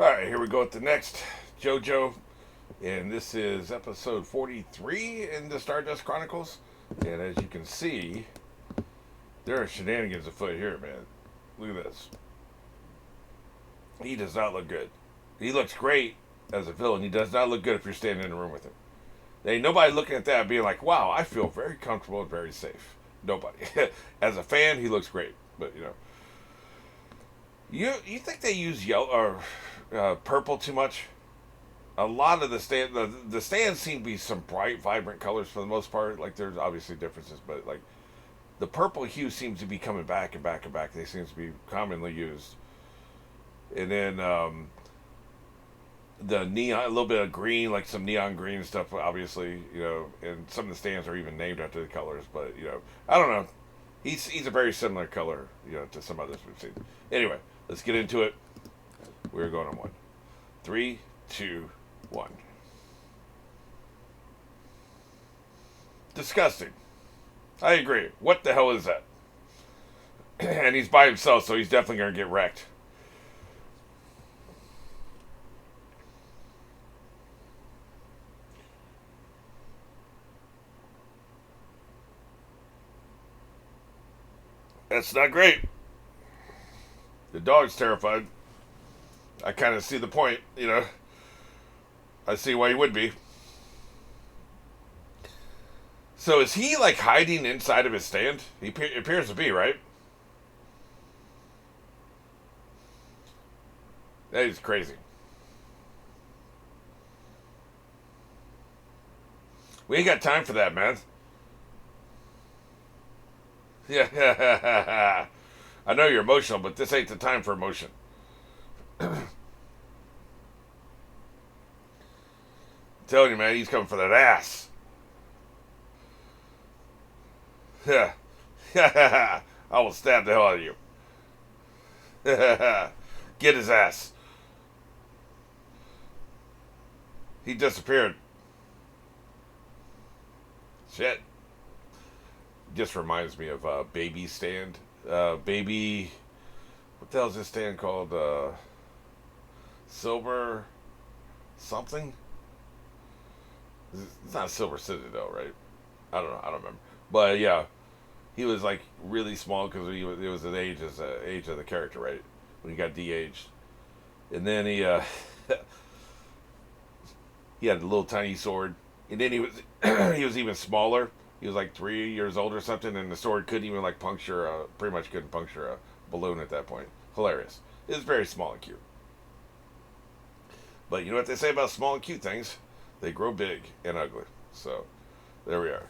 Alright, here we go with the next JoJo. And this is episode 43 in the Stardust Chronicles. And as you can see, there are shenanigans afoot here, man. Look at this. He does not look good. He looks great as a villain. He does not look good if you're standing in a room with him. There ain't nobody looking at that being like, wow, I feel very comfortable and very safe. Nobody. As a fan, he looks great. But, you think they use yellow or purple too much? A lot of the stands seem to be some bright, vibrant colors for the most part. Like, there's obviously differences, but like the purple hue seems to be coming back and back and back. They seem to be commonly used. And then the neon, a little bit of green, like some neon green stuff, obviously, and some of the stands are even named after the colors. But I don't know. He's a very similar color, to some others we've seen. Anyway, let's get into it. We're going on one. 3, 2, 1. Disgusting. I agree. What the hell is that? And he's by himself, so he's definitely going to get wrecked. That's not great. The dog's terrified. I kind of see the point, I see why he would be. So is he like hiding inside of his stand? He appears to be, right? That is crazy. We ain't got time for that, man. Yeah, I know you're emotional, but this ain't the time for emotion. Telling you, man, he's coming for that ass. Yeah. I will stab the hell out of you. Get his ass. He disappeared. Shit. Just reminds me of Baby Stand. Baby. What the hell is this stand called? Silver. Something? It's not Silver Citadel, right? I don't know. I don't remember. But yeah, he was like really small because it was the age of the character, right? When he got de-aged, and then he he had a little tiny sword, and then he was he was even smaller. He was like 3 years old or something, and the sword couldn't even like puncture pretty much couldn't puncture a balloon at that point. Hilarious. It was very small and cute. But you know what they say about small and cute things? They grow big and ugly. So, there we are.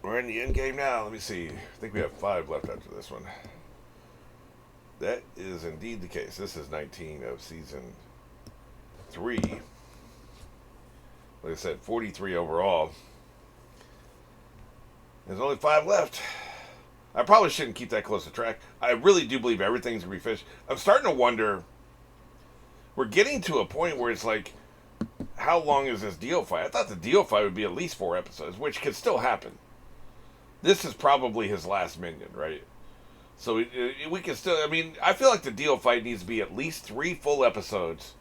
We're in the end game now. Let me see. I think we have 5 left after this one. That is indeed the case. This is 19 of season 3. Like I said, 43 overall. There's only 5 left. I probably shouldn't keep that close to track. I really do believe everything's going to be finished. I'm starting to wonder. We're getting to a point where it's like, how long is this deal fight? I thought the deal fight would be at least 4 episodes, which could still happen. This is probably his last minion, right? So we can still. I mean, I feel like the deal fight needs to be at least 3 full episodes.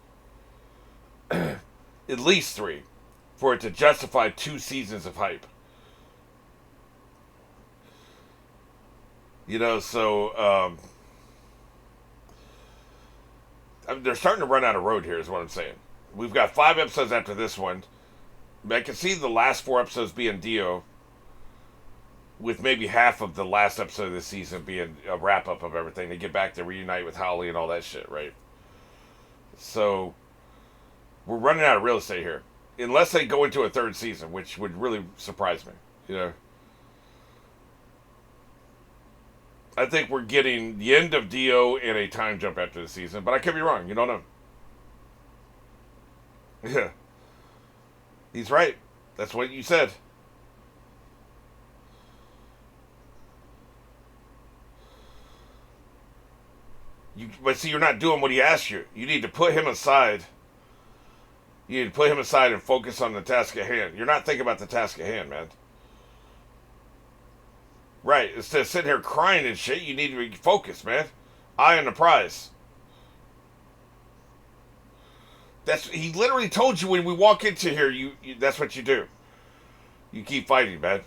At least 3. For it to justify 2 seasons of hype. So they're starting to run out of road here, is what I'm saying. We've got 5 episodes after this one. I can see the last 4 episodes being Dio, with maybe half of the last episode of the season being a wrap up of everything. They get back to reunite with Holly and all that shit, right? So we're running out of real estate here, unless they go into a 3rd season, which would really surprise me. I think we're getting the end of Dio and a time jump after the season, but I could be wrong. You don't know. Yeah. He's right. That's what you said. But see, you're not doing what he asked you. You need to put him aside. You need to put him aside and focus on the task at hand. You're not thinking about the task at hand, man. Right. Instead of sitting here crying and shit, you need to be focused, man. Eye on the prize. He literally told you when we walk into here. That's what you do. You keep fighting, man.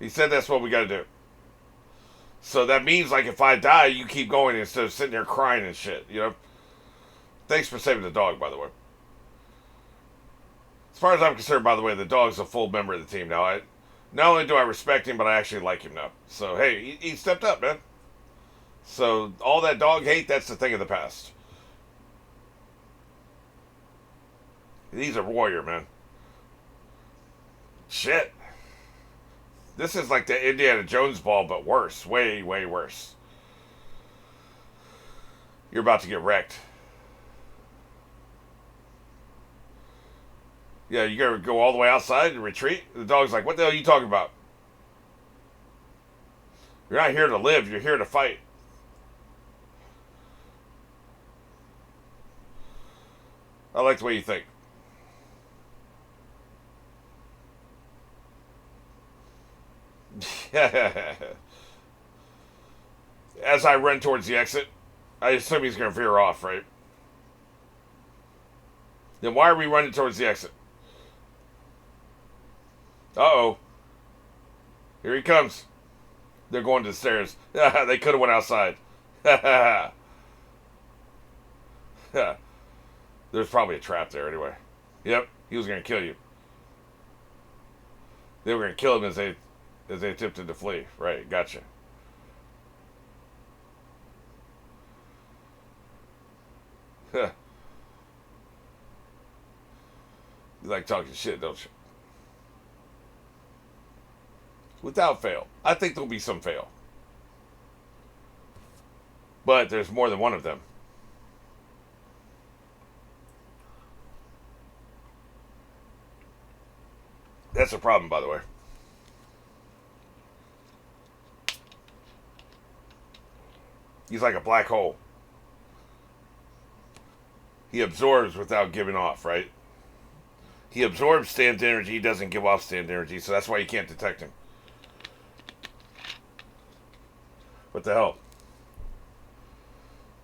He said that's what we got to do. So that means, like, if I die, you keep going instead of sitting there crying and shit. You know. Thanks for saving the dog, by the way. As far as I'm concerned, by the way, the dog's a full member of the team now. Not only do I respect him, but I actually like him now. So hey, he stepped up, man. So all that dog hate, that's the thing of the past. He's a warrior, man. Shit. This is like the Indiana Jones ball, but worse. Way, way worse. You're about to get wrecked. Yeah, you gotta go all the way outside and retreat? The dog's like, what the hell are you talking about? You're not here to live, you're here to fight. I like the way you think. As I run towards the exit, I assume he's going to veer off, right? Then why are we running towards the exit? Uh-oh. Here he comes. They're going to the stairs. They could have went outside. There's probably a trap there anyway. Yep, he was going to kill you. They were going to kill him as they attempted to flee. Right, gotcha. You like talking shit, don't you? Without fail. I think there'll be some fail. But there's more than one of them. That's a problem, by the way. He's like a black hole. He absorbs without giving off, right? He absorbs stand energy, he doesn't give off stand energy, so that's why you can't detect him. What the hell?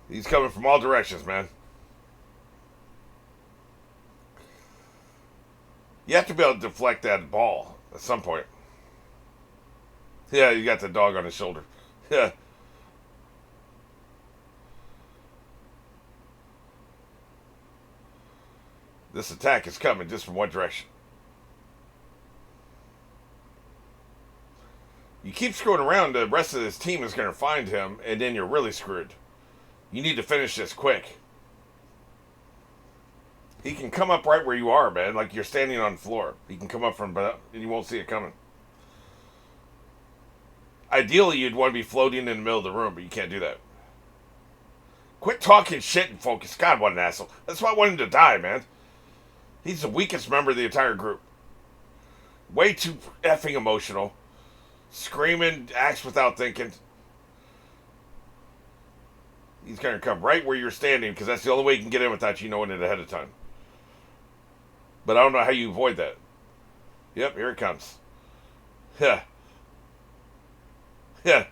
He's coming from all directions, man. You have to be able to deflect that ball at some point. Yeah, you got the dog on his shoulder. Yeah. This attack is coming just from one direction. You keep screwing around, the rest of this team is going to find him, and then you're really screwed. You need to finish this quick. He can come up right where you are, man, like you're standing on the floor. He can come up from, and you won't see it coming. Ideally, you'd want to be floating in the middle of the room, but you can't do that. Quit talking shit and focus. God, what an asshole. That's why I want him to die, man. He's the weakest member of the entire group. Way too effing emotional. Screaming, acts without thinking. He's going to come right where you're standing because that's the only way you can get in without you knowing it ahead of time. But I don't know how you avoid that. Yep, here it comes. Yeah. Yeah.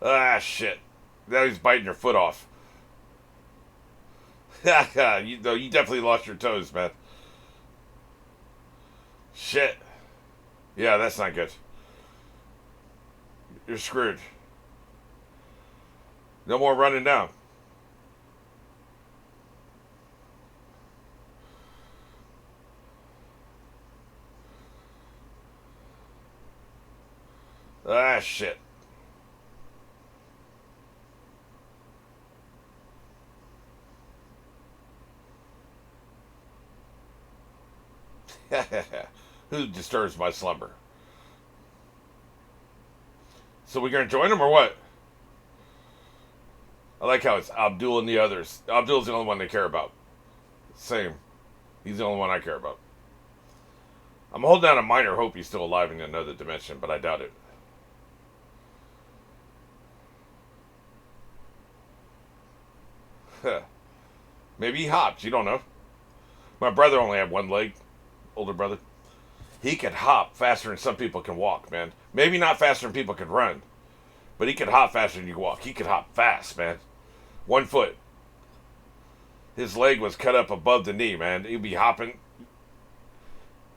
Ah, shit. Now he's biting your foot off. you definitely lost your toes, man. Shit. Yeah, that's not good. You're screwed. No more running down. Ah, shit. Who disturbs my slumber? So we gonna join him or what? I like how it's Abdul and the others. Abdul's the only one they care about. Same. He's the only one I care about. I'm holding out a minor hope he's still alive in another dimension, but I doubt it. Maybe he hopped. You don't know. My brother only had one leg. Older brother. He could hop faster than some people can walk, man. Maybe not faster than people could run, but he could hop faster than you walk. He could hop fast, man. 1 foot. His leg was cut up above the knee, man. He'd be hopping.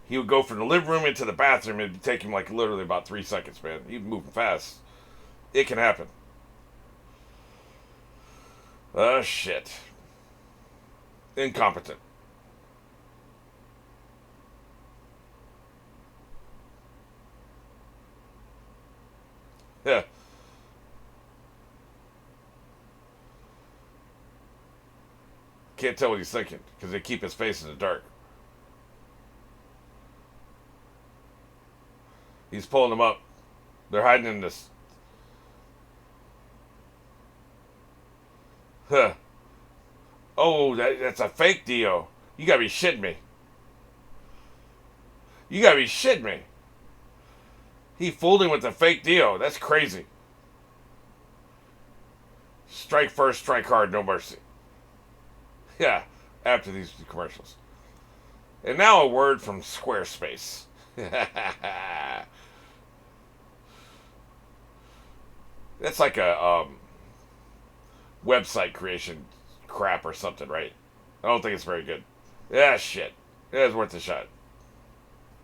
He would go from the living room into the bathroom. It'd take him like literally about 3 seconds, man. He'd be moving fast. It can happen. Oh, shit. Incompetent. Yeah. Can't tell what he's thinking because they keep his face in the dark. He's pulling them up. They're hiding in this. Huh. Oh, that's a fake Dio. You gotta be shitting me. You gotta be shitting me. He fooled him with the fake Dio. That's crazy. Strike first, strike hard, no mercy. Yeah, after these commercials. And now a word from Squarespace. That's like a website creation crap or something, right? I don't think it's very good. Yeah, shit. Yeah, it's worth a shot.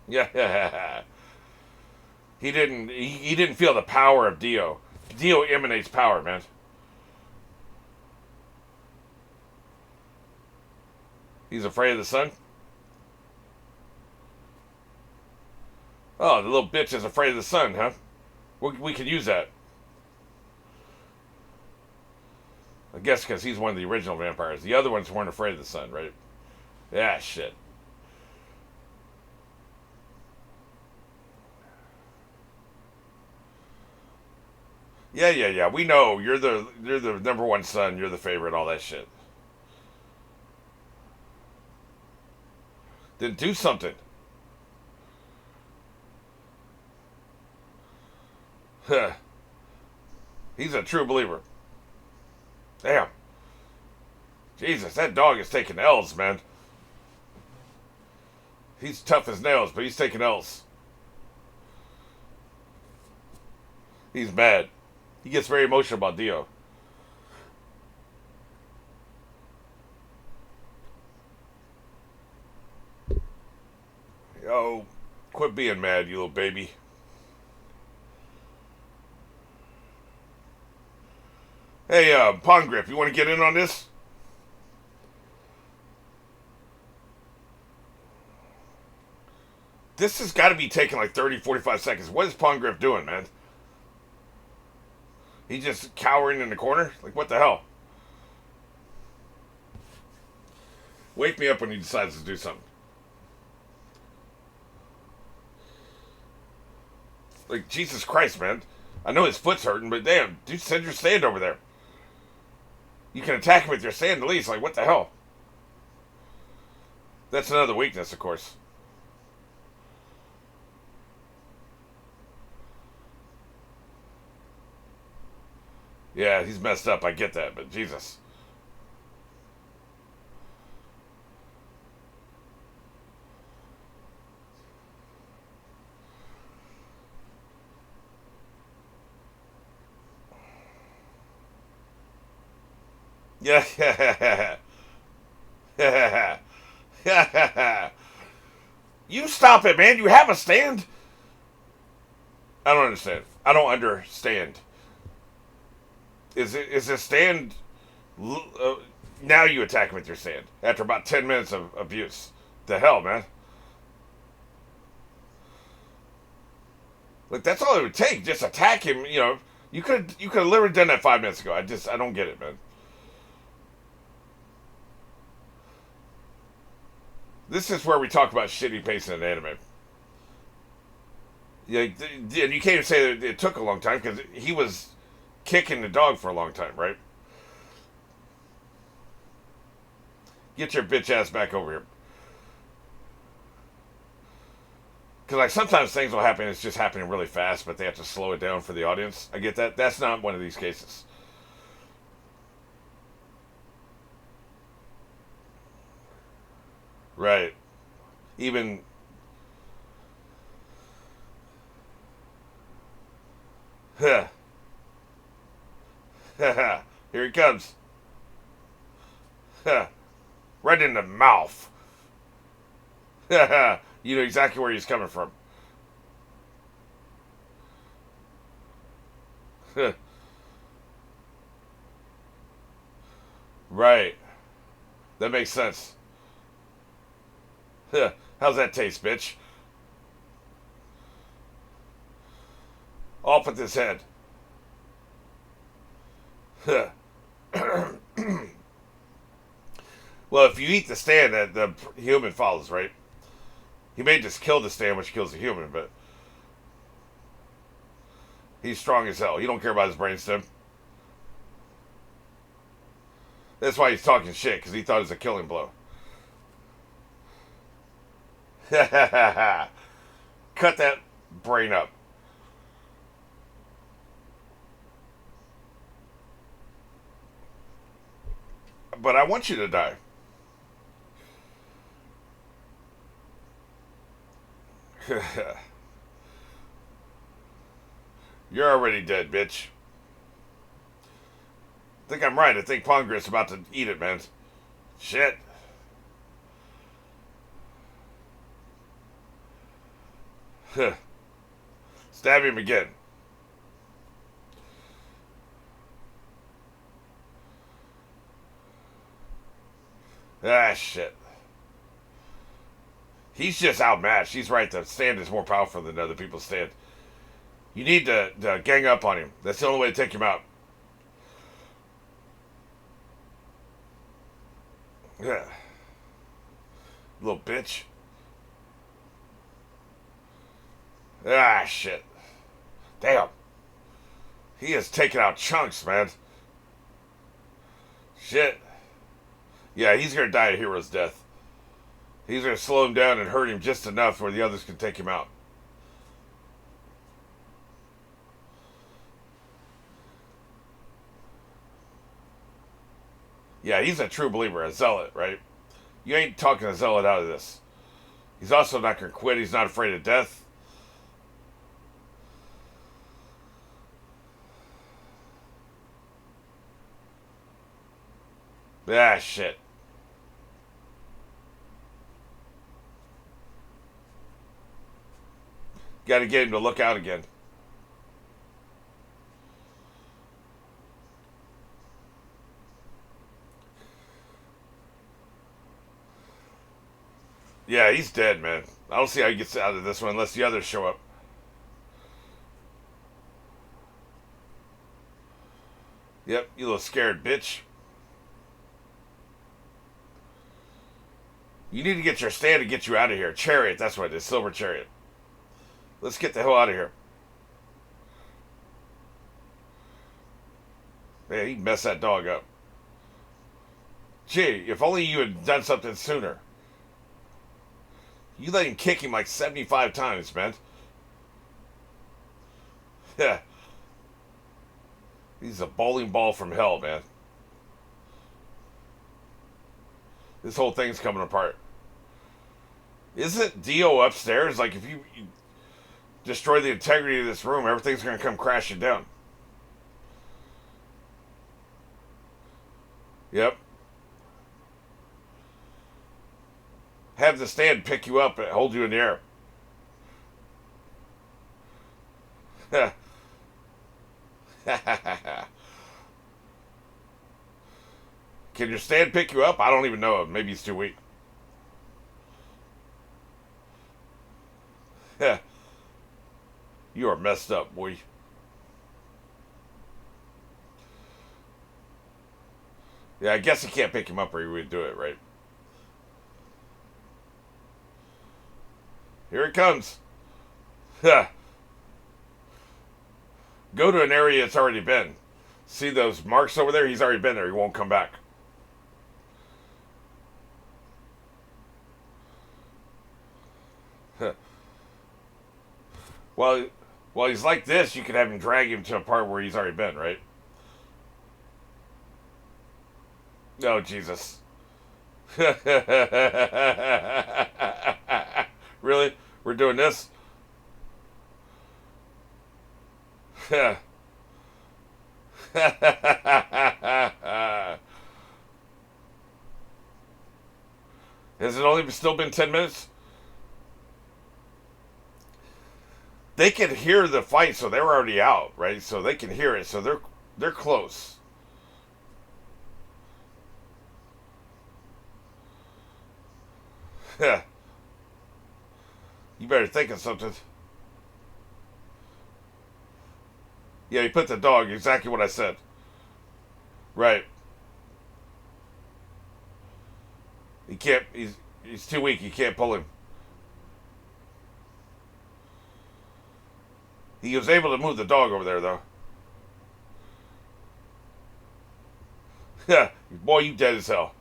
Yeah. He didn't feel the power of Dio. Dio emanates power, man. He's afraid of the sun? Oh, the little bitch is afraid of the sun, huh? We could use that. I guess because he's one of the original vampires. The other ones weren't afraid of the sun, right? Yeah, shit. Yeah. We know you're the number one son. You're the favorite. All that shit. Then do something. Huh. He's a true believer. Damn. Jesus, that dog is taking L's, man. He's tough as nails, but he's taking L's. He's mad. He gets very emotional about Dio. Yo, quit being mad, you little baby. Hey, Pond Grip, you want to get in on this? This has got to be taking like 30, 45 seconds. What is Pond Grip doing, man? He's just cowering in the corner? Like, what the hell? Wake me up when he decides to do something. Like, Jesus Christ, man. I know his foot's hurting, but damn, dude, send your stand over there. You can attack him with your stand at least. Like, what the hell? That's another weakness, of course. Yeah, he's messed up. I get that, but Jesus. Yeah. You stop it, man. You have a stand. I don't understand. I don't understand. Is a stand? Now you attack him with your stand after about 10 minutes of abuse. The hell, man! Like that's all it would take. Just attack him. You know, you could have literally done that 5 minutes ago. I don't get it, man. This is where we talk about shitty pacing in anime. Yeah, and you can't even say that it took a long time because he was kicking the dog for a long time, right? Get your bitch ass back over here. Because like sometimes things will happen, it's just happening really fast, but they have to slow it down for the audience. I get that. That's not one of these cases. Right. Even Here he comes. Right in the mouth. You know exactly where he's coming from. Right. That makes sense. How's that taste, bitch? Off with his head. Well, if you eat the stand, the human follows, right? He may just kill the stand, which kills the human, but he's strong as hell. He don't care about his brainstem. That's why he's talking shit, because he thought it was a killing blow. Cut that brain up. But I want you to die. You're already dead, bitch. I think I'm right. I think Pongris about to eat it, man. Shit. Stab him again. Ah, shit. He's just outmatched. He's right. The stand is more powerful than other people's stand. You need to gang up on him. That's the only way to take him out. Yeah. Little bitch. Ah, shit. Damn. He is taking out chunks, man. Shit. Yeah, he's going to die a hero's death. He's going to slow him down and hurt him just enough where the others can take him out. Yeah, he's a true believer, a zealot, right? You ain't talking a zealot out of this. He's also not going to quit. He's not afraid of death. Ah, shit. Got to get him to look out again. Yeah, he's dead, man. I don't see how he gets out of this one unless the others show up. Yep, you little scared bitch. You need to get your stand to get you out of here. Chariot, that's what it is. Silver Chariot. Let's get the hell out of here. Man, he messed that dog up. Gee, if only you had done something sooner. You let him kick him like 75 times, man. Yeah. He's a bowling ball from hell, man. This whole thing's coming apart. Isn't Dio upstairs? Like, if you destroy the integrity of this room, everything's going to come crashing down. Yep. Have the stand pick you up and hold you in the air. Can your stand pick you up? I don't even know. Maybe he's too weak. You are messed up, boy. Yeah, I guess he can't pick him up or he would do it, right? Here it comes. Go to an area it's already been. See those marks over there? He's already been there. He won't come back. Well, he's like this, you could have him drag him to a part where he's already been, right? Oh, Jesus. Really? We're doing this? Has it only still been 10 minutes? They can hear the fight, so they're already out, right? So they can hear it, so they're close. You better think of something. Yeah, he put the dog. Exactly what I said. Right. He can't. He's too weak. He can't pull him. He was able to move the dog over there, though. Yeah, boy, you dead as hell.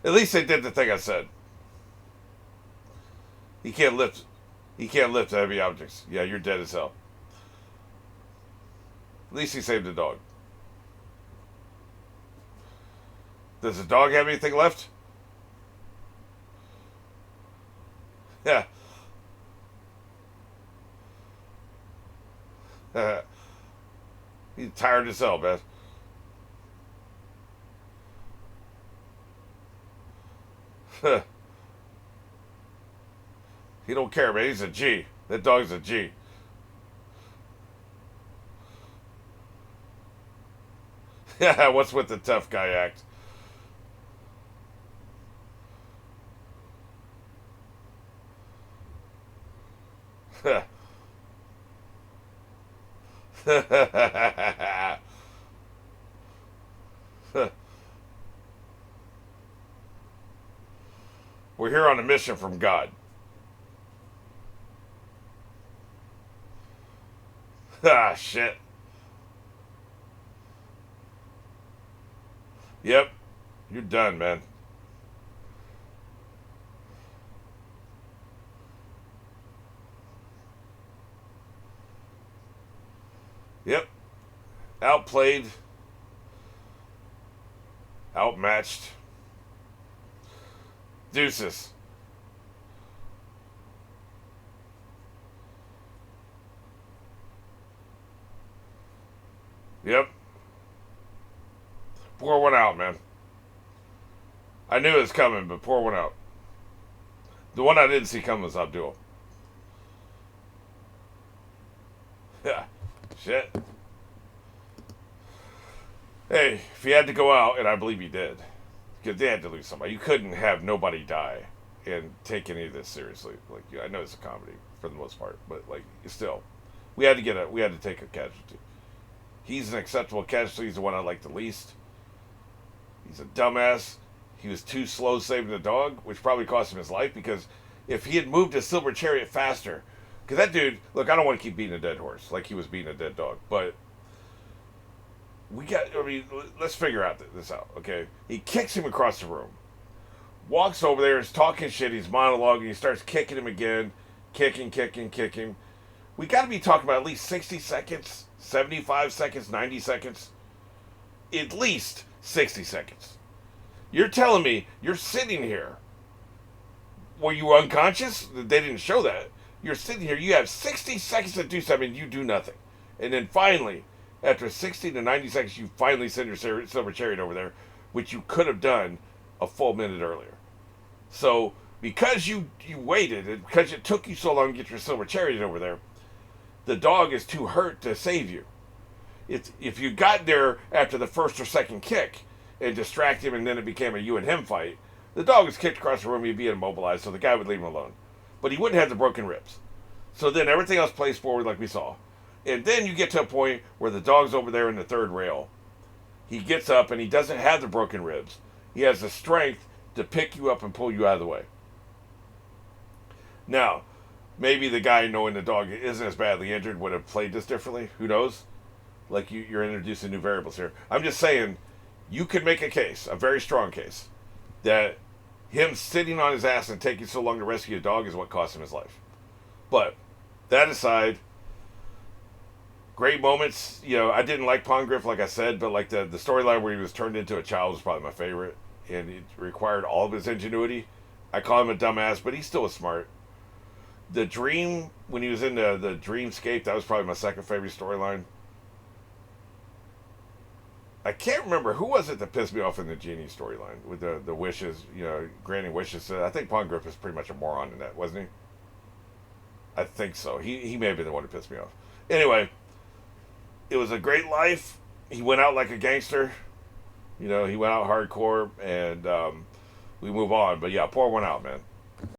At least they did the thing I said. He can't lift. He can't lift heavy objects. Yeah, you're dead as hell. At least he saved the dog. Does the dog have anything left? Yeah. He's tired as hell, man. He don't care, man. He's a G. That dog's a G. Yeah, what's with the tough guy act? We're here on a mission from God. Ah, shit. Yep. You're done, man. Yep. Outplayed. Outmatched. Deuces. Yep. Pour one out, man. I knew it was coming, but pour one out. The one I didn't see coming was Abdul. Yeah. Shit. Hey, if he had to go out, and I believe he did, because they had to lose somebody. You couldn't have nobody die and take any of this seriously. Like, yeah, I know it's a comedy for the most part, but like, still, we had to take a casualty. He's an acceptable casualty. He's the one I like the least. He's a dumbass. He was too slow saving the dog, which probably cost him his life, because if he had moved his silver chariot faster, because that dude, look, I don't want to keep beating a dead horse like he was beating a dead dog, but let's figure out this out, okay? He kicks him across the room, walks over there, is talking shit, he's monologuing, he starts kicking him again, kicking. We got to be talking about at least 60 seconds, 75 seconds, 90 seconds, at least 60 seconds. You're telling me you're sitting here. Were you unconscious? They didn't show that. You're sitting here, you have 60 seconds to do something, you do nothing. And then finally, after 60 to 90 seconds, you finally send your silver chariot over there, which you could have done a full minute earlier. So, because you waited, and because it took you so long to get your silver chariot over there, the dog is too hurt to save you. If you got there after the first or second kick and distract him and then it became a you and him fight, the dog was kicked across the room, he'd be immobilized, so the guy would leave him alone. But he wouldn't have the broken ribs. So then everything else plays forward like we saw. And then you get to a point where the dog's over there in the third rail. He gets up and he doesn't have the broken ribs. He has the strength to pick you up and pull you out of the way. Now, maybe the guy knowing the dog isn't as badly injured would have played this differently. Who knows? Like, you're introducing new variables here. I'm just saying, you could make a case, a very strong case, that him sitting on his ass and taking so long to rescue a dog is what cost him his life. But, that aside, great moments. You know, I didn't like Pongriff, like I said, but like the storyline where he was turned into a child was probably my favorite. and it required all of his ingenuity. I call him a dumbass, but he still was smart. The dream, when he was in the dreamscape, that was probably my second favorite storyline. I can't remember who was it that pissed me off in the genie storyline with the wishes, granting wishes. I think Ponegriff is pretty much a moron in that, wasn't he? I think so. He may have been the one who pissed me off. Anyway, it was a great life. He went out like a gangster. He went out hardcore, and we move on. But yeah, pour one out, man.